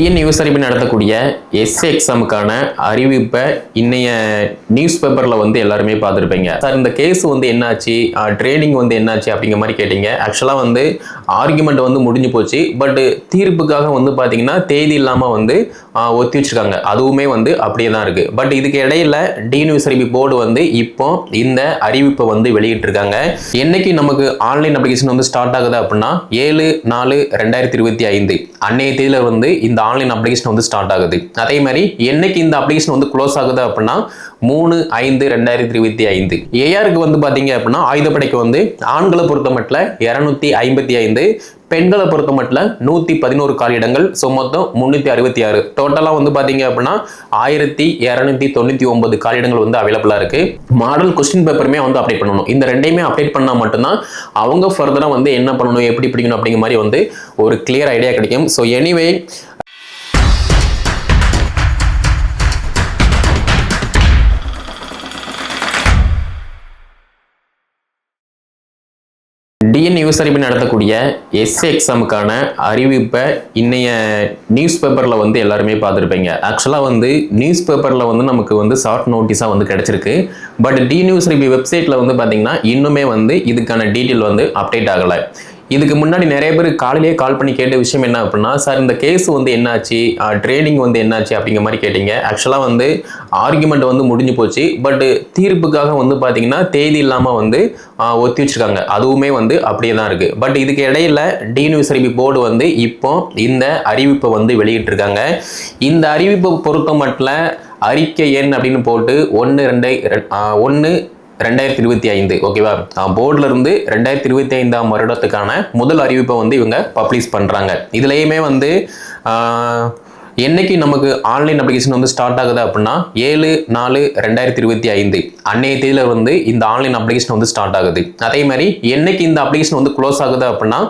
TN USRB நடத்தக்கூடிய S A எக்ஸாமுக்கான அறிவிப்பை இன்னைய நியூஸ் பேப்பரில் வந்து எல்லாருமே பார்த்துருப்பீங்க. சார் இந்த கேஸ் வந்து என்னாச்சு, ட்ரேடிங் வந்து என்னாச்சு அப்படிங்கிற மாதிரி கேட்டீங்க. ஆக்சுவலாக வந்து ஆர்குமெண்ட் வந்து முடிஞ்சு போச்சு. பட் தீர்ப்புக்காக வந்து பார்த்தீங்கன்னா தேதி இல்லாமல் வந்து ஒத்தி வச்சிருக்காங்க. அதுவுமே வந்து அப்படியே தான் இருக்குது. பட் இதுக்கு இடையில டிஎன் யூஎஸ்ஆர்பி போர்டு வந்து இப்போ இந்த அறிவிப்பை வந்து வெளியிட்டிருக்காங்க. என்னைக்கு நமக்கு ஆன்லைன் அப்ளிகேஷன் வந்து ஸ்டார்ட் ஆகுது அப்படின்னா 7/4/2025 அன்னைய தேதியில வந்து இந்த ஆன்லைன் அப்ளிகேஷன் வந்து ஸ்டார்ட் ஆகுது. அதே மாதிரி என்னைக்கு இந்த அப்ளிகேஷன் வந்து க்ளோஸ் ஆகுது அப்படின்னா 3/5/2025. ஏஆருக்கு வந்து பாத்தீங்க அப்படின்னா ஆயுதப்படைக்கு வந்து ஆண்களை பொறுத்த மட்டும் 255, பெண்களை பொறுத்த மட்டும் 111 காலியிடங்கள். ஸோ மொத்தம் 366. டோட்டலாக வந்து பார்த்தீங்க அப்படின்னா 1299 காலியிடங்கள் வந்து அவைலபிளாக இருக்கு. மாடல் கொஸ்டின் பேப்பருமே வந்து அப்டேட் பண்ணணும். இந்த ரெண்டையுமே அப்டேட் பண்ணால் மட்டும்தான் அவங்க ஃபர்தராக வந்து என்ன பண்ணணும், எப்படி பிடிக்கணும் அப்படிங்கிற மாதிரி வந்து ஒரு கிளியர் ஐடியா கிடைக்கும். ஸோ எனிவே டிஎன் யூஎஸ்ஆர்பி நடத்தக்கூடிய எஸ்ஏ எக்ஸாமுக்கான அறிவிப்பை இன்னைய நியூஸ் பேப்பரில் வந்து எல்லாருமே பார்த்துருப்பீங்க. ஆக்சுவலாக வந்து நியூஸ் பேப்பரில் வந்து நமக்கு வந்து ஷார்ட் நோட்டீஸாக வந்து கிடைச்சிருக்கு. பட் டிஎன் யூஎஸ்ஆர்பி வெப்சைட்டில் வந்து பார்த்தீங்கன்னா இன்னுமே வந்து இதுக்கான டீட்டெயில் வந்து அப்டேட் ஆகலை. இதுக்கு முன்னாடி நிறைய பேர் காலையிலேயே கால் பண்ணி கேட்ட விஷயம் என்ன அப்படின்னா, சார் இந்த கேஸ் வந்து என்னாச்சு, ட்ரேடிங் வந்து என்னாச்சு அப்படிங்கிற மாதிரி கேட்டீங்க. ஆக்சுவலாக வந்து ஆர்குமெண்ட் வந்து முடிஞ்சு போச்சு. பட் தீர்ப்புக்காக வந்து பார்த்தீங்கன்னா தேதி இல்லாமல் வந்து ஒத்தி வச்சிருக்காங்க. அதுவுமே வந்து அப்படியே தான் இருக்குது. பட் இதுக்கு இடையில டிஎன் யூஎஸ்ஆர்பி போர்டு வந்து இப்போ இந்த அறிவிப்பை வந்து வெளியிட்டிருக்காங்க. இந்த அறிவிப்பை பொறுத்த மட்டும் அறிக்கை எண் அப்படின்னு போட்டு 1/2/2025 ஓகேவா, போர்டில் இருந்து 2025 வருடத்துக்கான முதல் அறிவிப்பை வந்து இவங்க பப்ளிஷ் பண்ணுறாங்க. இதுலேயுமே வந்து என்னைக்கு நமக்கு ஆன்லைன் அப்ளிகேஷன் வந்து ஸ்டார்ட் ஆகுது அப்படின்னா 7/4/2025 அன்னைய தேதியில வந்து இந்த ஆன்லைன் அப்ளிகேஷன் வந்து ஸ்டார்ட் ஆகுது. அதே மாதிரி என்னைக்கு இந்த அப்ளிகேஷன் வந்து க்ளோஸ் ஆகுது அப்படின்னா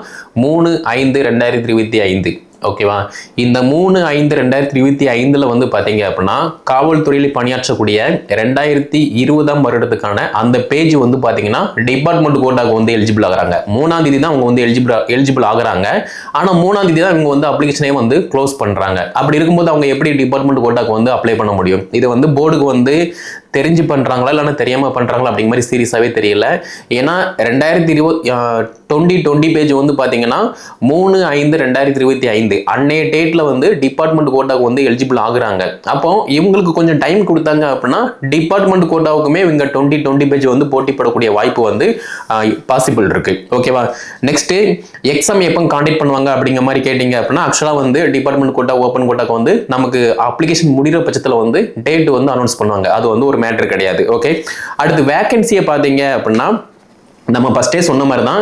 3/5/2025 ஓகேவா. இந்த 3/5/2025 வந்து பார்த்தீங்க அப்படின்னா காவல்துறையில் பணியாற்றக்கூடிய 2020 வருடத்துக்கான அந்த பேஜ் வந்து பார்த்தீங்கன்னா டிபார்ட்மெண்ட் கோட்டாக்கு வந்து எலிஜிபிள் ஆகுறாங்க. 3ஆம் தேதி தான் அவங்க வந்து எலிஜிபிள் ஆகுறாங்க. ஆனால் 3ஆம் தேதி தான் இவங்க வந்து அப்ளிகேஷனே வந்து க்ளோஸ் பண்ணுறாங்க. அப்படி இருக்கும்போது அவங்க எப்படி டிபார்ட்மெண்ட் கோட்டாக்கு வந்து அப்ளை பண்ண முடியும்? இது வந்து போர்டுக்கு வந்து தெரிஞ்சு பண்ணுறாங்களா இல்லைன்னா தெரியாமல் பண்ணுறாங்களா அப்படிங்கிற மாதிரி சீரியஸாகவே தெரியல. ஏன்னா 2020 பேஜ் வந்து பார்த்தீங்கன்னா 3/5/2025 அன்னைய டேட்டில் வந்து டிபார்ட்மெண்ட் கோட்டாவுக்கு வந்து எலிஜிபிள் ஆகுறாங்க. அப்போ இவங்களுக்கு கொஞ்சம் டைம் கொடுத்தாங்க அப்படின்னா டிபார்ட்மெண்ட் கோட்டாவுக்குமே இவங்க 2020 பேஜ் வந்து போட்டி போடக்கூடிய வாய்ப்பு வந்து பாசிபிள் இருக்கு. ஓகேவா. நெக்ஸ்ட் எக்ஸாம் எப்போ கான்டாக்ட் பண்ணுவாங்க அப்படிங்கிற மாதிரி கேட்டீங்க அப்படின்னா ஆக்சுவலாக வந்து டிபார்ட்மெண்ட் கோட்டா ஓப்பன் கோட்டாக்கு வந்து நமக்கு அப்ளிகேஷன் முடிகிற பட்சத்தில் வந்து டேட் வந்து அனௌன்ஸ் பண்ணுவாங்க. அது வந்து ஒரு மேட்டர் கிடையாது. ஓகே. அடுத்து வேகன்சியை பார்த்தீங்க அப்படின்னா நம்ம ஃபர்ஸ்டே சொன்ன மாதிரி தான்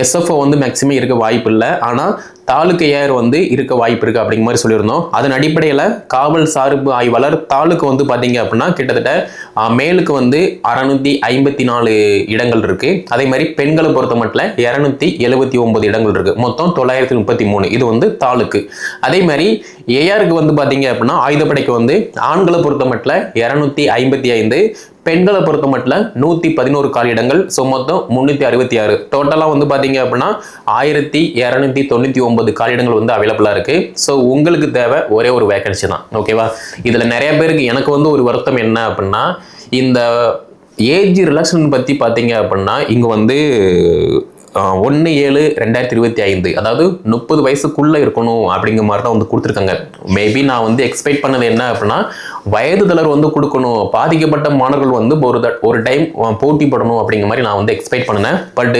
எஸ்எஃப்ஓ வந்து மேக்ஸிமம் இருக்க வாய்ப்பு இல்லை. ஆனால் தாலுக்கு ஏஆர் வந்து இருக்க வாய்ப்பு இருக்குது அப்படிங்கிற மாதிரி சொல்லியிருந்தோம். அதன் அடிப்படையில் காவல் சார்பு ஆய்வாளர் தாலுக்கு வந்து பார்த்தீங்க அப்படின்னா கிட்டத்தட்ட மேலுக்கு வந்து 654 இடங்கள் இருக்குது. அதே மாதிரி பெண்களை பொறுத்த மட்டும் 279 இடங்கள் இருக்குது. மொத்தம் 933. இது வந்து தாலுக்கு. அதே மாதிரி ஏஆருக்கு வந்து பார்த்தீங்க அப்படின்னா ஆயுதப்படைக்கு வந்து ஆண்களை பொறுத்த மட்டும் 255, பெண்களை பொறுத்த மட்டும் 111 காலியிடங்கள். ஸோ மொத்தம் 366. டோட்டலாக வந்து பார்த்தீங்க அப்படின்னா 1299 காலியிடங்கள் வந்து அவைலபிளாக இருக்கு. ஸோ உங்களுக்கு தேவை ஒரே ஒரு வேகன்சி தான். ஓகேவா. இதில் நிறைய பேருக்கு எனக்கு வந்து ஒரு வருத்தம் என்ன அப்படின்னா, இந்த ஏஜ் ரிலாக்ஸேஷன் பற்றி பார்த்தீங்க அப்படின்னா இங்கே வந்து 1/7/2025 அதாவது 30 வயசுக்குள்ள இருக்கணும் அப்படிங்கிற மாதிரி தான் வந்து கொடுத்துருக்காங்க. மேபி நான் வந்து எக்ஸ்பெக்ட் பண்ணது என்ன அப்படின்னா வயது தளர்வு வந்து கொடுக்கணும், பாதிக்கப்பட்ட மாணவர்கள் வந்து ஒரு டைம் போட்டி போடணும் அப்படிங்கிற மாதிரி நான் வந்து எக்ஸ்பெக்ட் பண்ணினேன். பட்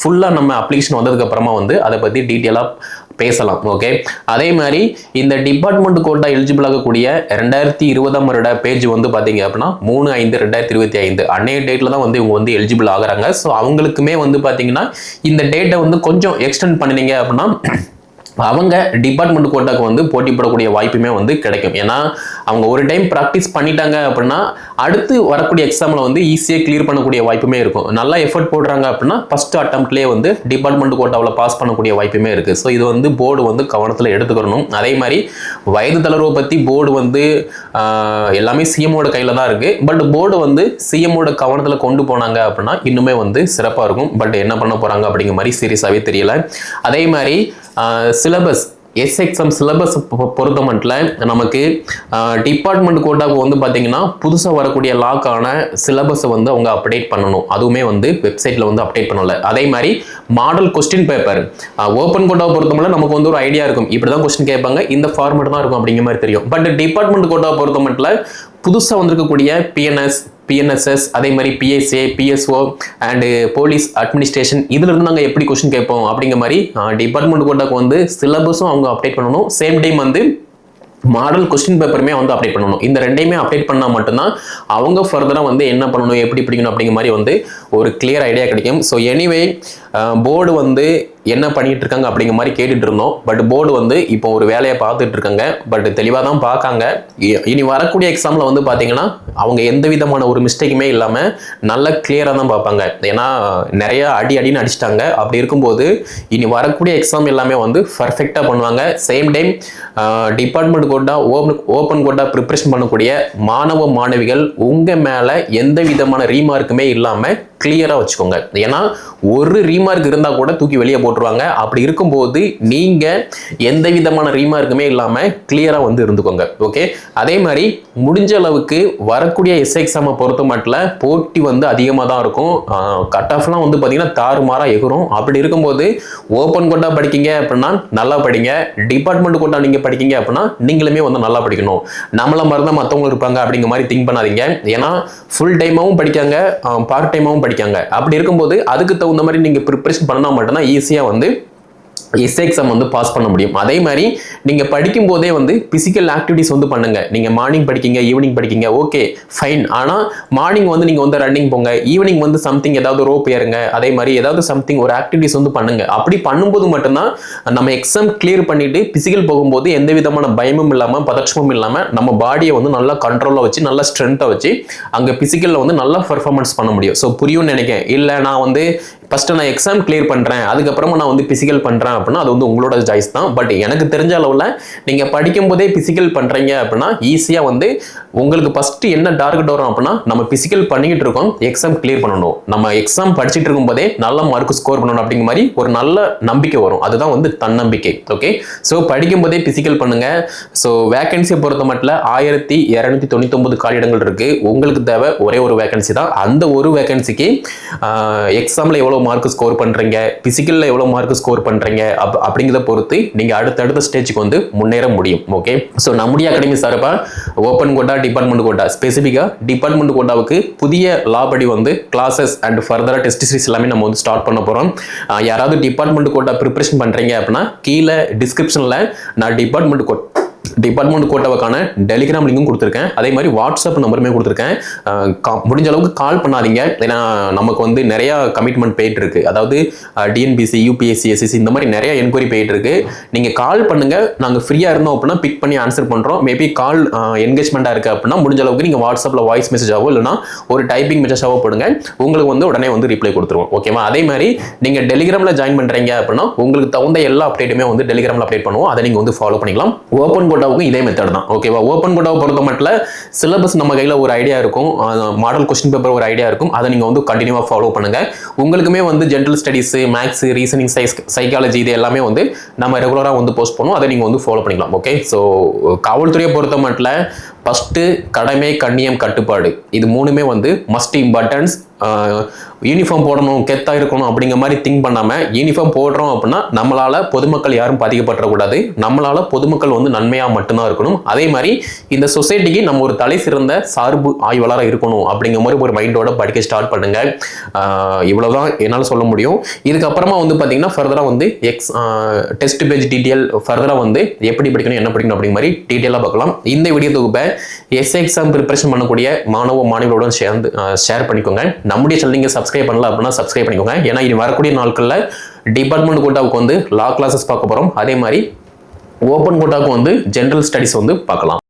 ஃபுல்லாக நம்ம அப்ளிகேஷன் வந்ததுக்கு அப்புறமா வந்து அதை பற்றி டீட்டெயிலாக பேசலாம். ஓகே. அதே மாதிரி இந்த டிபார்ட்மெண்ட் கோட்டா எலிஜிபிள் ஆகக்கூடிய 2020 வருட பேஜ் வந்து பார்த்தீங்க அப்படின்னா 3/5/2025 அன்னைய டேட்ல தான் வந்து இவங்க வந்து எலிஜிபிள் ஆகுறாங்க. ஸோ அவங்களுக்குமே வந்து பார்த்தீங்கன்னா இந்த டேட்டை வந்து கொஞ்சம் எக்ஸ்டெண்ட் பண்ணினீங்க அப்படின்னா அவங்க டிபார்ட்மெண்ட் கோட்டாக்கு வந்து போட்டி போடக்கூடிய வாய்ப்புமே வந்து கிடைக்கும். ஏன்னா அவங்க ஒரு டைம் ப்ராக்டிஸ் பண்ணிட்டாங்க அப்படின்னா அடுத்து வரக்கூடிய எக்ஸாமில் வந்து ஈஸியாக கிளியர் பண்ணக்கூடிய வாய்ப்புமே இருக்கும். நல்லா எஃபர்ட் போடுறாங்க அப்படின்னா ஃபர்ஸ்ட் அட்டம்ப்ட்லேயே வந்து டிபார்ட்மெண்ட் கோட்டாவில் பாஸ் பண்ணக்கூடிய வாய்ப்புமே இருக்குது. ஸோ இது வந்து போர்டு வந்து கவனத்தில் எடுத்துக்கணும். அதே மாதிரி வயது தளர்வை பற்றி போர்டு வந்து எல்லாமே சிஎம்மோட கையில் தான் இருக்குது. பட் போர்டு வந்து சிஎம்மோட கவனத்தில் கொண்டு போனாங்க அப்படின்னா இன்னுமே வந்து சிறப்பாக இருக்கும். பட் என்ன பண்ண போகிறாங்க அப்படிங்கிற மாதிரி சீரியஸாகவே தெரியல. அதே மாதிரி சிலபஸ் எஸ்எக்ஸ்எம் சிலபஸ் பொறுத்த மட்டும் நமக்கு டிபார்ட்மெண்ட் கோட்டாவுக்கு வந்து பார்த்தீங்கன்னா புதுசாக வரக்கூடிய லாக்கான சிலபஸை வந்து அவங்க அப்டேட் பண்ணணும். அதுவுமே வந்து வெப்சைட்டில் வந்து அப்டேட் பண்ணல. அதே மாதிரி மாடல் கொஸ்டின் பேப்பர் ஓப்பன் கோட்டாவை பொறுத்த மட்டும் நமக்கு வந்து ஒரு ஐடியா இருக்கும், இப்படி தான் கொஸ்டின் கேட்பாங்க, இந்த ஃபார்மேட் தான் இருக்கும் அப்படிங்கிற மாதிரி தெரியும். பட் டிபார்ட்மெண்ட் கோட்டாவை பொறுத்த மட்டும் புதுசாக வந்திருக்கக்கூடிய பிஎன்எஸ்எஸ் அதே மாதிரி BSA BSO and police administration இதுல இருந்து நாங்கள் எப்படி கொஸ்டின் கேட்போம் அப்படிங்கிற மாதிரி டிபார்ட்மெண்ட் கோட்டாக்கு வந்து சிலபஸும் அவங்க அப்டேட் பண்ணணும். சேம் டைம் வந்து மாடல் கொஸ்டின் பேப்பருமே வந்து அப்டேட் பண்ணணும். இந்த ரெண்டையுமே அப்டேட் பண்ணால் மட்டும்தான் அவங்க ஃபர்தராக வந்து என்ன பண்ணணும் எப்படி பிடிக்கணும் அப்படிங்கிற மாதிரி வந்து ஒரு கிளியர் ஐடியா கிடைக்கும். ஸோ எனிவே போர்டு வந்து என்ன பண்ணிட்டு இருக்காங்க அப்படிங்கிற மாதிரி கேட்டுட்டு இருந்தோம். பட் போர்டு வந்து இப்போ ஒரு வேலையை பார்த்துட்டு இருக்காங்க. பட் தெளிவாக தான் பார்க்காங்க. இனி வரக்கூடிய எக்ஸாமில் வந்து பார்த்தீங்கன்னா அவங்க எந்த விதமான ஒரு மிஸ்டேக்குமே இல்லாமல் நல்லா கிளியராக தான் பார்ப்பாங்க. ஏன்னா நிறைய அடின்னு அடிச்சிட்டாங்க. அப்படி இருக்கும்போது இனி வரக்கூடிய எக்ஸாம் எல்லாமே வந்து பர்ஃபெக்டாக பண்ணுவாங்க. Same time department quota open quota preparation பண்ணக்கூடிய மாணவ மாணவிகள் உங்கள் மேலே எந்த விதமான ரீமார்க்குமே இல்லாமல் கிளியராக வச்சுக்கோங்க. ஏன்னா ஒரு ரீமார்க் இருந்தால் கூட தூக்கி வெளியே போட்டுருவாங்க. அப்படி இருக்கும்போது நீங்கள் எந்த விதமான ரீமார்க்குமே இல்லாமல் கிளியராக வந்து இருந்துக்கோங்க. ஓகே, அதே மாதிரி முடிஞ்ச அளவுக்கு வரக்கூடிய எஸ்ஐ எக்ஸாமை பொறுத்த மட்டும் போட்டி வந்து அதிகமாக தான் இருக்கும். கட் ஆஃப்லாம் வந்து பார்த்தீங்கன்னா தாறுமாறாக எகுரும். அப்படி இருக்கும்போது ஓப்பன் கோட்டா படிக்கீங்க அப்படின்னா நல்லா படிங்க. டிபார்ட்மெண்ட் கோட்டா நீங்கள் படிக்கீங்க அப்படின்னா நீங்களுமே வந்து நல்லா படிக்கணும். நம்மள மாதிரி தான் மற்றவங்க இருப்பாங்க அப்படிங்கிற மாதிரி திங்க் பண்ணாதீங்க. ஏன்னா ஃபுல் டைமாகவும் படிக்காங்க, பார்ட் டைமாகவும் படிக்காங்க. அப்படி இருக்கும்போது அதுக்கு தகுந்த மாதிரி நீங்க ப்ரிப்பரேஷன் பண்ணா மட்டும்தான் ஈஸியா வந்து எஸ்ஐ எக்ஸாம் வந்து பாஸ் பண்ண முடியும். அதே மாதிரி நீங்க படிக்கும் போதே வந்து பிசிக்கல் ஆக்டிவிட்டிஸ் வந்து பண்ணுங்க. நீங்க மார்னிங் படிக்கீங்க, ஈவினிங் படிக்கீங்க, ஓகே ஃபைன். ஆனா மார்னிங் வந்து நீங்க வந்து ரன்னிங் போங்க, ஈவினிங் வந்து சம்திங் ஏதாவது ரோப் ஏறுங்க, அதே மாதிரி ஏதாவது சம்திங் ஒரு ஆக்டிவிட்டிஸ் வந்து பண்ணுங்க. அப்படி பண்ணும்போது மட்டும்தான் நம்ம எக்ஸாம் கிளியர் பண்ணிட்டு பிசிக்கல் போகும்போது எந்த விதமான பயமும் இல்லாம பதற்றமும் இல்லாம நம்ம பாடியை வந்து நல்லா கண்ட்ரோலா வச்சு நல்லா ஸ்ட்ரென்த்தா வச்சு அங்க பிசிக்கல்ல வந்து நல்லா பெர்ஃபார்மன்ஸ் பண்ண முடியும். ஸோ புரியும்னு நினைக்கிறேன். இல்ல நான் வந்து ஃபர்ஸ்ட் நான் எக்ஸாம் கிளியர் பண்றேன், அதுக்கப்புறமா நான் வந்து பிசிக்கல் பண்றேன் அப்படின்னா அது வந்து உங்களோட சாய்ஸ் தான். பட் எனக்கு தெரிஞ்ச அளவுல நீங்க படிக்கும் போதே பிசிக்கல் பண்றீங்க அப்படின்னா ஈஸியா வந்து உங்களுக்கு ஃபர்ஸ்ட் என்ன டார்கெட் வரும் அப்படின்னா நம்ம பிசிக்கல் பண்ணிக்கிட்டு இருக்கோம், எக்ஸாம் கிளியர் பண்ணணும், நம்ம எக்ஸாம் படிச்சுட்டு இருக்கும் போதே நல்ல மார்க் ஸ்கோர் பண்ணணும் அப்படிங்கிற மாதிரி ஒரு நல்ல நம்பிக்கை வரும். அதுதான் வந்து தன்னம்பிக்கை. ஓகே, ஸோ படிக்கும் போதே பிசிக்கல் பண்ணுங்க. ஸோ வேகன்சியை பொறுத்த மட்டும் 1299 காலியிடங்கள் இருக்கு. உங்களுக்கு தேவை ஒரே ஒரு வேகன்சி தான். அந்த ஒரு வேகன்சிக்கு எக்ஸாம்ல எவ்வளவு மார்க் ஸ்கோர் பண்றீங்க, பிசிக்கல்ல எவ்வளவு மார்க் ஸ்கோர் பண்றீங்க அப்படிங்கிறத பொறுத்து நீங்க அடுத்த ஸ்டேஜுக்கு வந்து முன்னேற முடியும். ஓகே, ஸோ நம்முடைய அகாடமி சார்பா ஓப்பன் கோட்டா டிபார்ட்மெண்ட் கோட்டா ஸ்பெசிஃபிக்கா டிபார்ட்மெண்ட் கோட்டாவுக்கு புதிய லா படி வந்து கிளாஸஸ் அண்ட் ஃபர்தரா டெஸ்ட் சீரிஸ் எல்லாமே நம்ம வந்து ஸ்டார்ட் பண்ண போறோம். யாராவது டிபார்ட்மெண்ட் கோட்டா ப்ரிப்பரேஷன் பண்றீங்க அப்படின்னா கீழே டிஸ்கிரிப்ஷன்ல நான் டிபார்ட்மெண்ட் கோட்டாவுக்கான டெலிகிராம் லிங்கும் கொடுத்துருக்கேன். அதே மாதிரி வாட்ஸ்அப் நம்பருமே கொடுத்துருக்கேன். முடிஞ்ச அளவுக்கு கால் பண்ணாதீங்க. ஏன்னா நமக்கு வந்து நிறைய கமிட்மெண்ட் போயிட்டு இருக்கு. அதாவது டிஎன்பிசி, யூபிஎஸ்சி, எஸ்எஸ்சி இந்த மாதிரி நிறைய என்கொயரி போயிட்டு இருக்கு. நீங்க கால் பண்ணுங்க, நாங்க ஃப்ரீயா இருந்தோம் அப்படின்னா பிக் பண்ணி ஆன்சர் பண்றோம். மேபி கால் என்கேஜ்மெண்டா இருக்கு அப்படின்னா முடிஞ்ச அளவுக்கு நீங்க வாட்ஸ்அப்ல வாய்ஸ் மெசேஜாவோ இல்லைன்னா ஒரு டைப்பிங் மெசேஜாவோ போடுங்க, உங்களுக்கு வந்து உடனே வந்து ரிப்ளை கொடுத்துருவோம். ஓகேவா? அதே மாதிரி நீங்க டெலிகிராம்ல ஜாயின் பண்றீங்க அப்படின்னா உங்களுக்கு தகுந்த எல்லா அப்டேட்டுமே வந்து டெலிகிராம்ல அப்டேட் பண்ணுவோம். அதை நீங்க வந்து ஃபாலோ பண்ணிக்கலாம். ஓப்பன் கோட்டாவுக்கும் இதே மெத்தட் தான். ஓகேவா? ஓப்பன் கோட்டாவை பொறுத்த மட்டும் சிலபஸ் நம்ம கையில் ஒரு ஐடியா இருக்கும், மாடல் கொஸ்டின் பேப்பர் ஒரு ஐடியா இருக்கும். அதை நீங்க வந்து கண்டினியூவா ஃபாலோ பண்ணுங்க. உங்களுக்குமே வந்து general studies, maths, reasoning, psychology இது எல்லாமே வந்து நம்ம ரெகுலரா வந்து போஸ்ட் பண்ணுவோம். அதை நீங்க வந்து ஃபாலோ பண்ணிக்கலாம். ஓகே, ஸோ காவல்துறையை பொறுத்த மட்டும் ஃபர்ஸ்ட் கடமை, கண்ணியம், கட்டுப்பாடு இது மூணுமே வந்து மஸ்ட் இம்பார்ட்டன்ஸ். யூனிஃபார்ம் போடணும், கெத்தா இருக்கணும் அப்படிங்கிற மாதிரி திங்க் பண்ணாம யூனிஃபார்ம் போடுறோம் அப்படின்னா நம்மளால பொதுமக்கள் யாரும் பாதிக்கப்படக்கூடாது, நம்மளால பொதுமக்கள் வந்து நன்மையா மட்டும்தான் இருக்கணும். அதே மாதிரி இந்த சொசைட்டிக்கு நம்ம ஒரு தலை சிறந்த சார்பு ஆய்வாளராக இருக்கணும் அப்படிங்கிற மாதிரி ஒரு மைண்டோட படிக்க ஸ்டார்ட் பண்ணுங்க. இவ்வளவுதான் என்னால் சொல்ல முடியும். இதுக்கப்புறமா வந்து பார்த்தீங்கன்னா ஃபர்தரா வந்து டெஸ்ட் பேஜ் டீட்டெயில் ஃபர்தரா வந்து எப்படி படிக்கணும், என்ன படிக்கணும் அப்படிங்கிற மாதிரி டீட்டெயிலாக பார்க்கலாம். இந்த வீடியோ தொகுப்பை எஸ்ஐ எக்ஸாம் ப்ரிப்பரேஷன் பண்ணக்கூடிய மாணவர்களுடன் சேர்ந்து ஷேர் பண்ணிக்கோங்க. நம்முடைய சேனல் நீங்க சப்ஸ்கிரைப் பண்ணல அப்படின்னா சப்ஸ்கிரைப் பண்ணிக்கோங்க. ஏன்னா இது வரக்கூடிய நாட்கள்ல டிபார்ட்மெண்ட் கோட்டாவுக்கு வந்து லா கிளாஸஸ் பார்க்க போறோம். அதே மாதிரி ஓப்பன் கோட்டாவுக்கு வந்து ஜெனரல் ஸ்டடிஸ் வந்து பார்க்கலாம்.